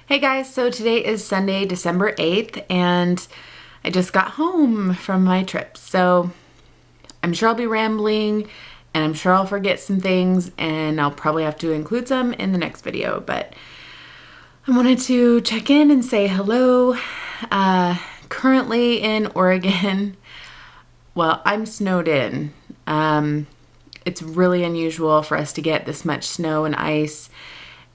Hey guys, so today is Sunday, December 8th, and I just got home from my trip. So I'm sure I'll be rambling and I'm sure I'll forget some things and I'll probably have to include some in the next video, but I wanted to check in and say hello. Currently in Oregon, well, I'm snowed in. It's really unusual for us to get this much snow and ice.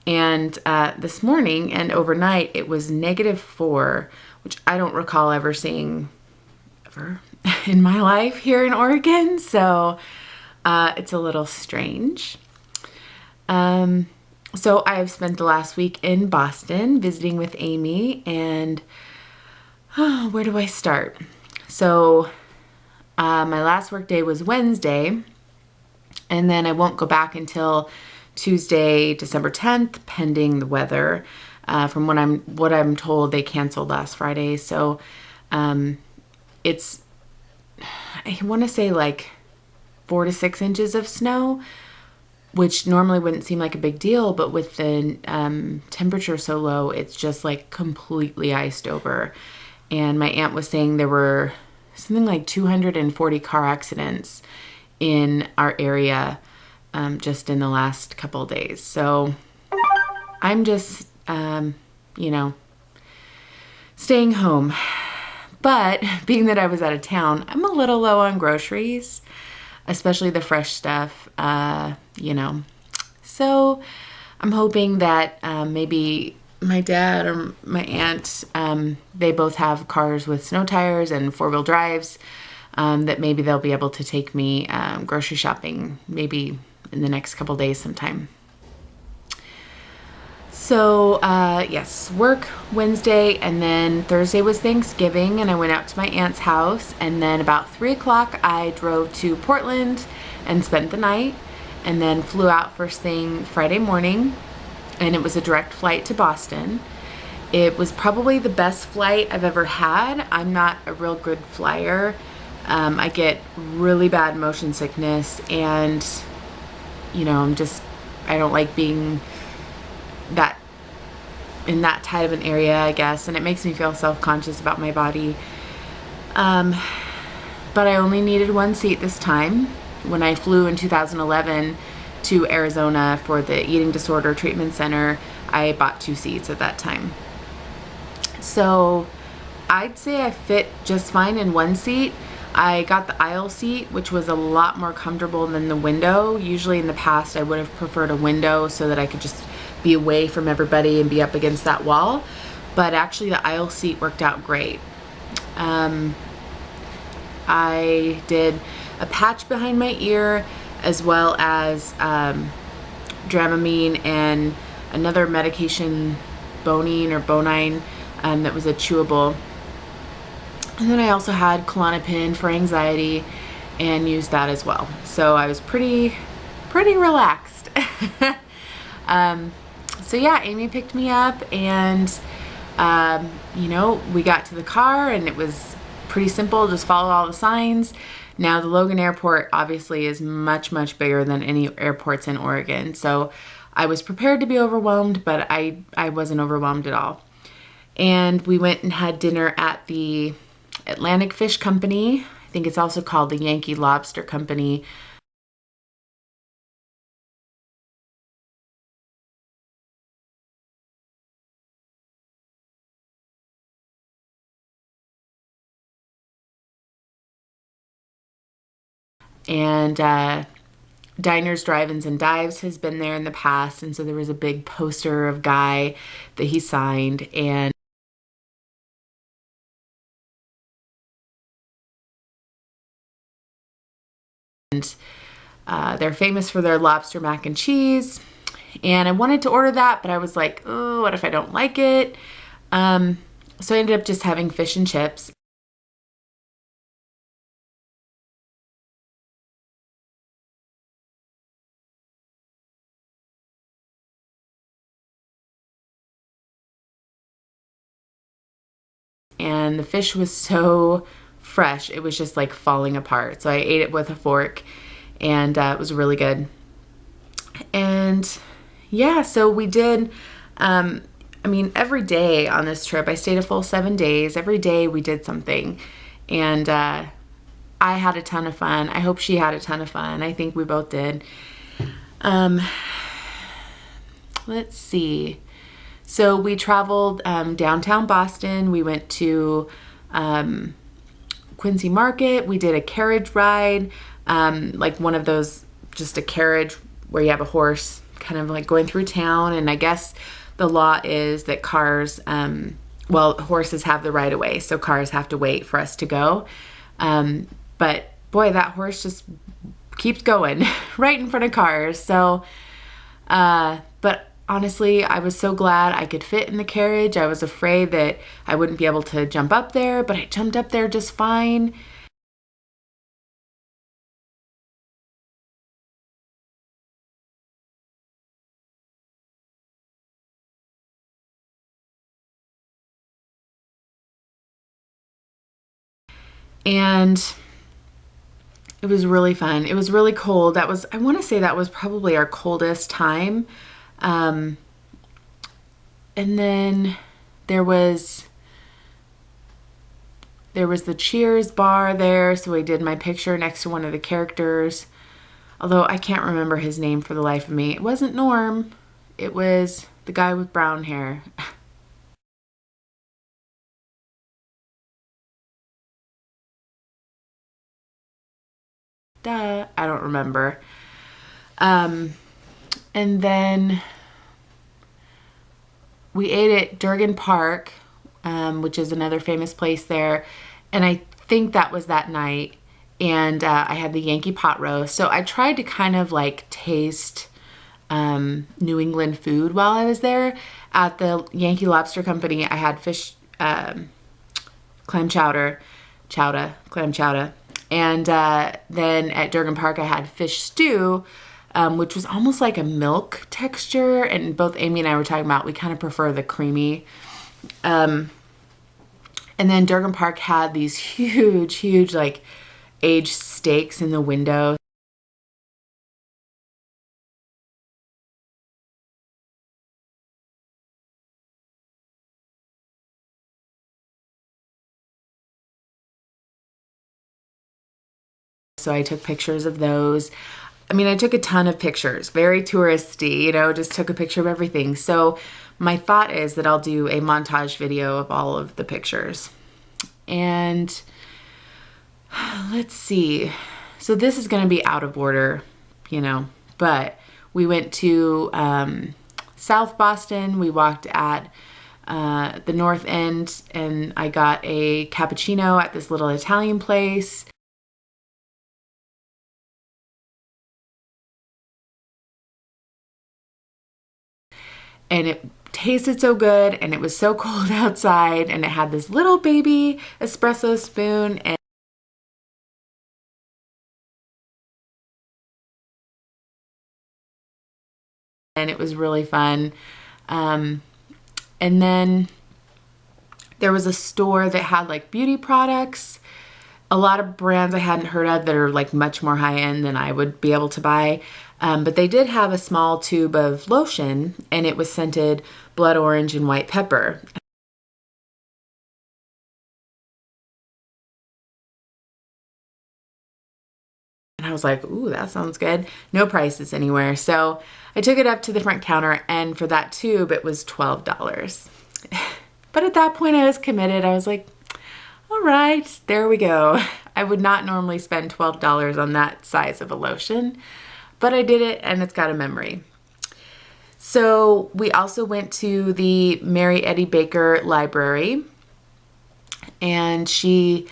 And this morning and overnight, it was -4, which I don't recall ever seeing ever in my life here in Oregon. So it's a little strange. So I have spent the last week in Boston visiting with Amy, and where do I start? So my last work day was Wednesday, and then I won't go back until Tuesday, December 10th, pending the weather. From what I'm told, they canceled last Friday. So it's, I want to say like 4 to 6 inches of snow, which normally wouldn't seem like a big deal, but with the temperature so low, it's just like completely iced over. And my aunt was saying there were something like 240 car accidents in our area just in the last couple of days. So I'm just, staying home. But being that I was out of town, I'm a little low on groceries, especially the fresh stuff, So I'm hoping that maybe my dad or my aunt, they both have cars with snow tires and four-wheel drives, that maybe they'll be able to take me grocery shopping maybe in the next couple days sometime. So yes, work Wednesday, and then Thursday was Thanksgiving, and I went out to my aunt's house, and then about 3 o'clock I drove to Portland and spent the night, and then flew out first thing Friday morning, and it was a direct flight to Boston. It was probably the best flight I've ever had. I'm not a real good flyer. I get really bad motion sickness, and I don't like being in that tight of an area, I guess, and it makes me feel self-conscious about my body. But I only needed one seat this time. When I flew in 2011 to Arizona for the Eating Disorder Treatment Center, I bought 2 seats at that time. So I'd say I fit just fine in one seat. I got the aisle seat, which was a lot more comfortable than the window. Usually in the past, I would have preferred a window so that I could just be away from everybody and be up against that wall. But actually the aisle seat worked out great. I did a patch behind my ear, as well as Dramamine and another medication, Bonine, that was a chewable. And then I also had Klonopin for anxiety and used that as well. So I was pretty relaxed. So yeah, Amy picked me up, and we got to the car, and it was pretty simple, just follow all the signs. Now the Logan Airport obviously is much bigger than any airports in Oregon. So I was prepared to be overwhelmed, but I wasn't overwhelmed at all. And we went and had dinner at the Atlantic Fish Company. I think it's also called the Yankee Lobster Company. And Diners, Drive-Ins, and Dives has been there in the past, and so there was a big poster of Guy that he signed, and they're famous for their lobster mac and cheese. And I wanted to order that, but I was like, oh, what if I don't like it? So I ended up just having fish and chips. And the fish was so fresh, it was just like falling apart. So I ate it with a fork, and it was really good. And yeah, so we did I mean, every day on this trip, I stayed a full 7 days. Every day we did something. And I had a ton of fun. I hope she had a ton of fun. I think we both did. Let's see. So we traveled downtown Boston. We went to Quincy Market. We did a carriage ride, like one of those, just a carriage where you have a horse kind of like going through town. And I guess the law is that cars, well, horses have the right of way, so cars have to wait for us to go. But boy, that horse just keeps going right in front of cars. So, but honestly, I was so glad I could fit in the carriage. I was afraid that I wouldn't be able to jump up there, but I jumped up there just fine. And it was really fun. It was really cold. I want to say that was probably our coldest time. And then there was the Cheers bar there, so I did my picture next to one of the characters. Although I can't remember his name for the life of me. It wasn't Norm. It was the guy with brown hair. Duh, I don't remember. And then we ate at Durgan Park, which is another famous place there. And I think that was that night. And I had the Yankee pot roast. So I tried to kind of like taste New England food while I was there. At the Yankee Lobster Company, I had fish, clam clam chowder. And then at Durgan Park, I had fish stew, which was almost like a milk texture. And both Amy and I were talking about we kind of prefer the creamy. And then Durgan Park had these huge, like aged steaks in the window. So I took pictures of those. I mean, I took a ton of pictures, very touristy, just took a picture of everything. So my thought is that I'll do a montage video of all of the pictures. And let's see. So this is going to be out of order, but we went to South Boston. We walked at the North End, and I got a cappuccino at this little Italian place. And it tasted so good, and it was so cold outside, and it had this little baby espresso spoon, and it was really fun. And then there was a store that had like beauty products, a lot of brands I hadn't heard of that are like much more high end than I would be able to buy. But they did have a small tube of lotion, and it was scented blood orange and white pepper. And I was like, ooh, that sounds good. No prices anywhere. So I took it up to the front counter, and for that tube, it was $12. But at that point, I was committed. I was like, all right, there we go. I would not normally spend $12 on that size of a lotion, but I did it, and it's got a memory. So we also went to the Mary Eddy Baker Library, and she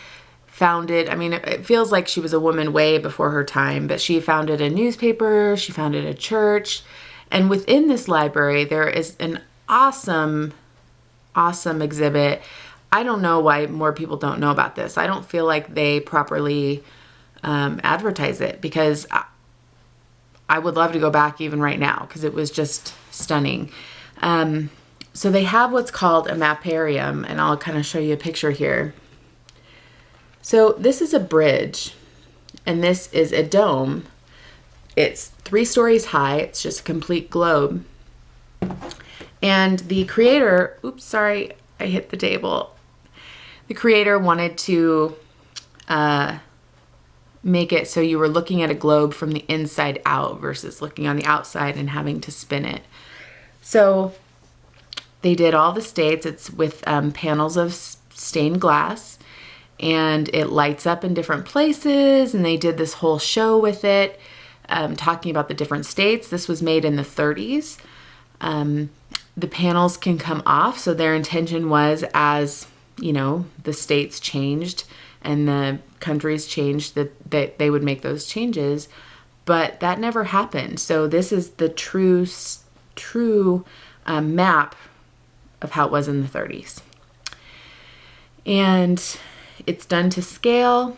founded, I mean, it feels like she was a woman way before her time, but she founded a newspaper, she founded a church, and within this library, there is an awesome exhibit. I don't know why more people don't know about this. I don't feel like they properly advertise it, because I would love to go back even right now, because it was just stunning. So they have what's called a maparium, and I'll kind of show you a picture here. So this is a bridge, and this is a dome. It's 3 stories high. It's just a complete globe. And the creator, oops, sorry, I hit the table. The creator wanted to make it so you were looking at a globe from the inside out versus looking on the outside and having to spin it. So they did all the states. It's with panels of stained glass, and it lights up in different places, and they did this whole show with it, talking about the different states. This was made in the 30s. The panels can come off, so their intention was, as you know, the states changed and the countries changed, that they would make those changes, but that never happened. So this is the true map of how it was in the 30s. And it's done to scale.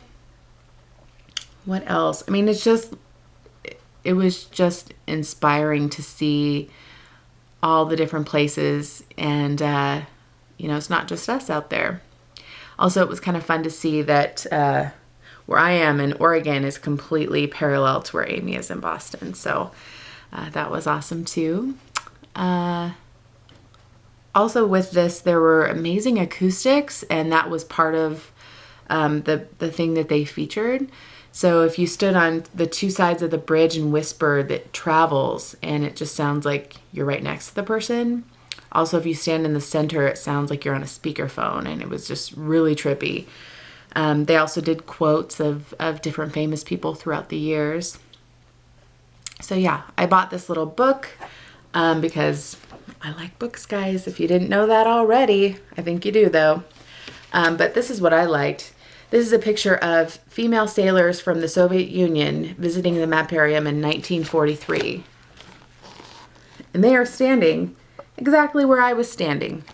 What else? I mean, it was just inspiring to see all the different places, and it's not just us out there. Also, it was kind of fun to see that where I am in Oregon is completely parallel to where Amy is in Boston. So that was awesome too. Also with this, there were amazing acoustics, and that was part of the thing that they featured. So if you stood on the two sides of the bridge and whispered, it travels, and it just sounds like you're right next to the person. Also, if you stand in the center, it sounds like you're on a speakerphone, and it was just really trippy. They also did quotes of different famous people throughout the years. So yeah, I bought this little book because I like books, guys. If you didn't know that already, I think you do though. But this is what I liked. This is a picture of female sailors from the Soviet Union visiting the Maparium in 1943. And they are standing exactly where I was standing.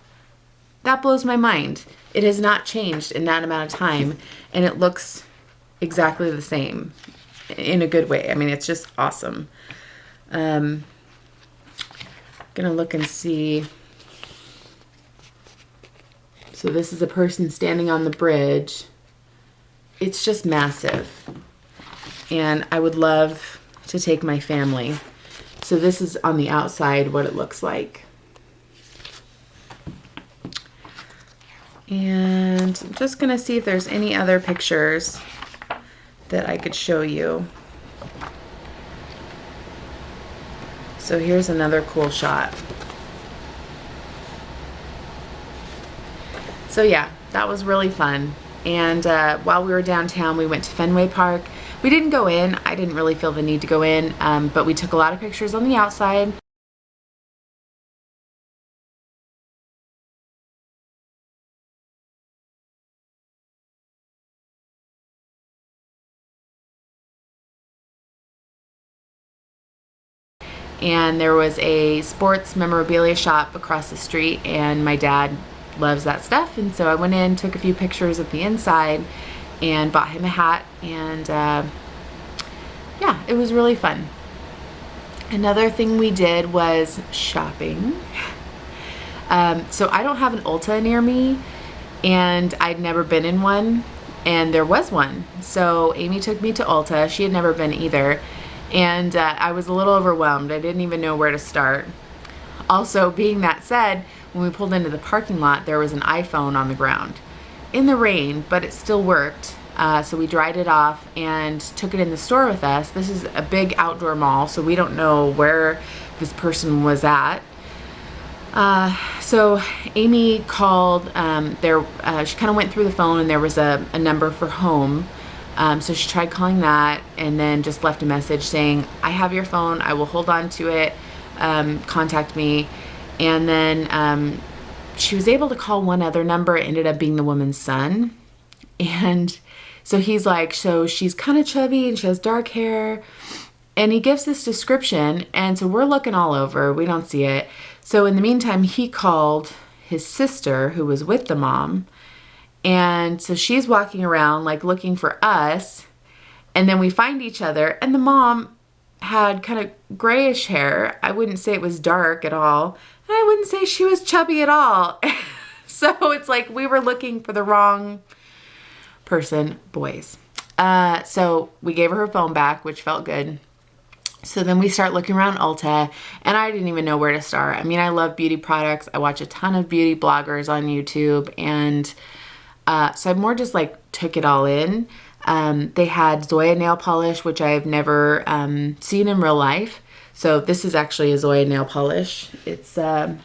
That blows my mind. It has not changed in that amount of time, and it looks exactly the same in a good way. I mean, it's just awesome. Gonna look and see. So this is a person standing on the bridge. It's just massive, and I would love to take my family. So this is on the outside what it looks like. And I'm just gonna see if there's any other pictures that I could show you. So here's another cool shot. So yeah, that was really fun. And while we were downtown, we went to Fenway Park. We didn't go in. I didn't really feel the need to go in, but we took a lot of pictures on the outside. And there was a sports memorabilia shop across the street, and my dad loves that stuff, and so I went in, took a few pictures at the inside, and bought him a hat, and yeah, it was really fun. Another thing we did was shopping. So I don't have an Ulta near me, and I'd never been in one, and there was one. So Amy took me to Ulta. She had never been either, and I was a little overwhelmed. I didn't even know where to start. Also, being that said, when we pulled into the parking lot, there was an iPhone on the ground in the rain, but it still worked. So we dried it off and took it in the store with us. This is a big outdoor mall, so we don't know where this person was at. So Amy called, she kind of went through the phone, and there was a number for home. So she tried calling that, and then just left a message saying, I have your phone, I will hold on to it, contact me. And then she was able to call one other number. It ended up being the woman's son. And so he's like, so she's kind of chubby and she has dark hair. And he gives this description, and so we're looking all over. We don't see it. So in the meantime, he called his sister, who was with the mom. And so she's walking around like looking for us. And then we find each other, and the mom had kind of grayish hair. I wouldn't say it was dark at all. And I wouldn't say she was chubby at all. So it's like we were looking for the wrong person, boys. So we gave her phone back, which felt good. So then we start looking around Ulta, and I didn't even know where to start. I mean, I love beauty products. I watch a ton of beauty bloggers on YouTube, and so I more just like took it all in. They had Zoya nail polish, which I've never seen in real life. So this is actually a Zoya nail polish. It's that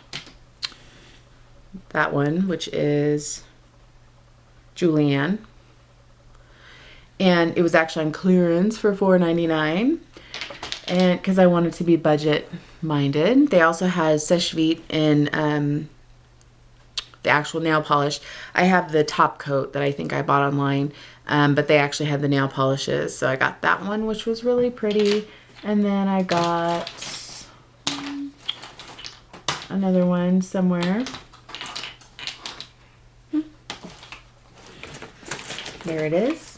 one, which is Julienne. And it was actually on clearance for $4.99. And because I wanted to be budget minded. They also had Sèche Vite in the actual nail polish. I have the top coat that I think I bought online, but they actually had the nail polishes. So I got that one, which was really pretty. And then I got another one somewhere. There it is.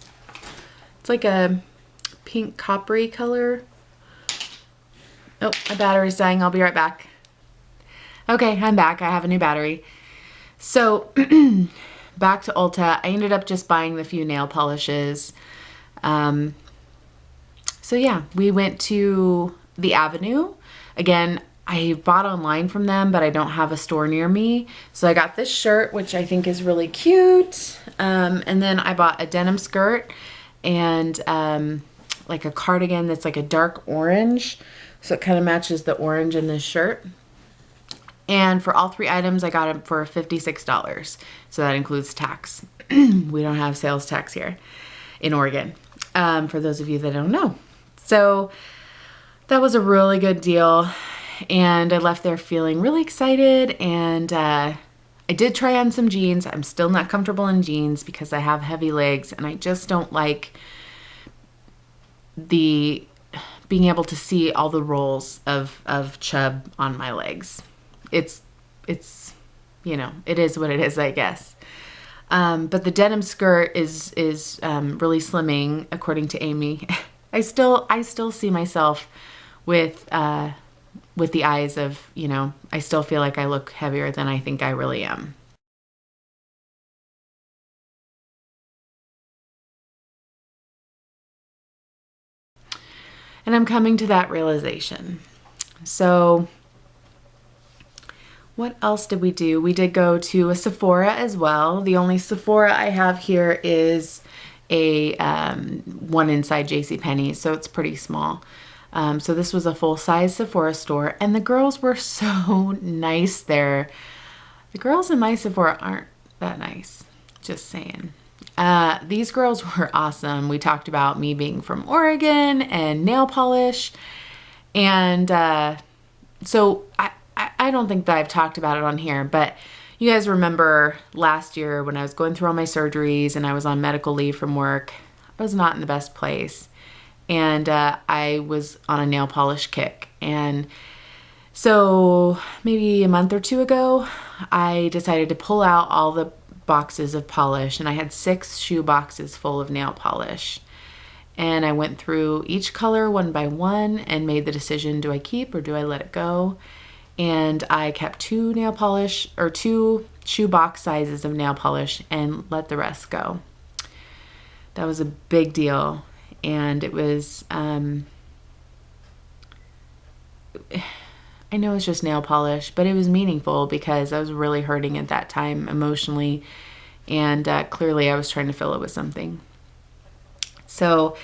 It's like a pink coppery color. Oh, my battery's dying. I'll be right back. Okay, I'm back. I have a new battery. So back to Ulta. I ended up just buying the few nail polishes. So yeah, we went to the Avenue. Again, I bought online from them, but I don't have a store near me. So I got this shirt, which I think is really cute. And then I bought a denim skirt and like a cardigan that's like a dark orange. So it kind of matches the orange in this shirt. And for all three items, I got them for $56. So that includes tax. We don't have sales tax here in Oregon, for those of you that don't know. So that was a really good deal. And I left there feeling really excited. And I did try on some jeans. I'm still not comfortable in jeans because I have heavy legs. And I just don't like the being able to see all the rolls of chub on my legs. It's, you know, it is what it is, I guess. But the denim skirt is really slimming, according to Amy. I still see myself with the eyes of, you know, I still feel like I look heavier than I think I really am. And I'm coming to that realization. So what else did we do? We did go to a Sephora as well. The only Sephora I have here is a one inside JCPenney, so it's pretty small. So this was a full-size Sephora store, and the girls were so nice there. The girls in my Sephora aren't that nice, just saying. These girls were awesome. We talked about me being from Oregon and nail polish, and so I don't think that I've talked about it on here, but you guys remember last year when I was going through all my surgeries and I was on medical leave from work, I was not in the best place. And I was on a nail polish kick. And so maybe a month or two ago, I decided to pull out all the boxes of polish. And I had 6 shoe boxes full of nail polish. And I went through each color one by one and made the decision, do I keep or do I let it go? And I kept 2 nail polish or 2 shoe box sizes of nail polish and let the rest go. That was a big deal. And it was, I know it's just nail polish, but it was meaningful because I was really hurting at that time emotionally. And clearly I was trying to fill it with something. So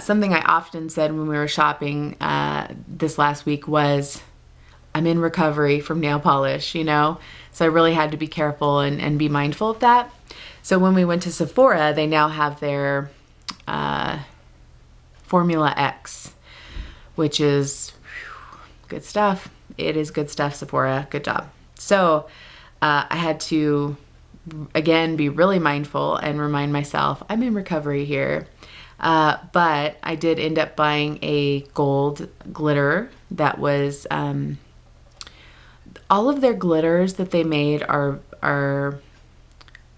something I often said when we were shopping this last week was, I'm in recovery from nail polish, you know? So I really had to be careful and be mindful of that. So when we went to Sephora, they now have their Formula X, which is good stuff. It is good stuff, Sephora. Good job. So I had to, again, be really mindful and remind myself I'm in recovery here. But I did end up buying a gold glitter that was, all of their glitters that they made are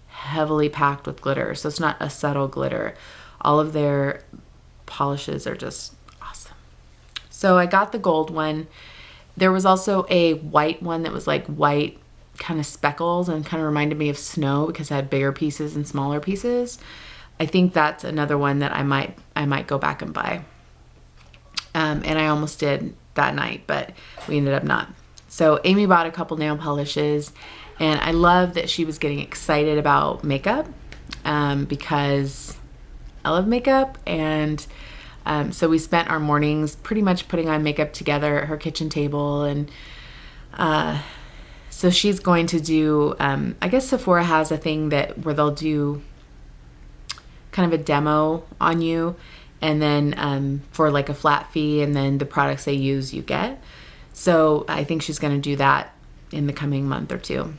heavily packed with glitter. So it's not a subtle glitter. All of their polishes are just awesome. So I got the gold one. There was also a white one that was like white kind of speckles and kind of reminded me of snow because it had bigger pieces and smaller pieces. I think that's another one that I might go back and buy. And I almost did that night, but we ended up not. So Amy bought a couple nail polishes, and I love that she was getting excited about makeup because I love makeup. And so we spent our mornings pretty much putting on makeup together at her kitchen table. And so she's going to do, I guess Sephora has a thing where they'll do kind of a demo on you, and then for like a flat fee, and then the products they use you get. So I think she's going to do that in the coming month or two.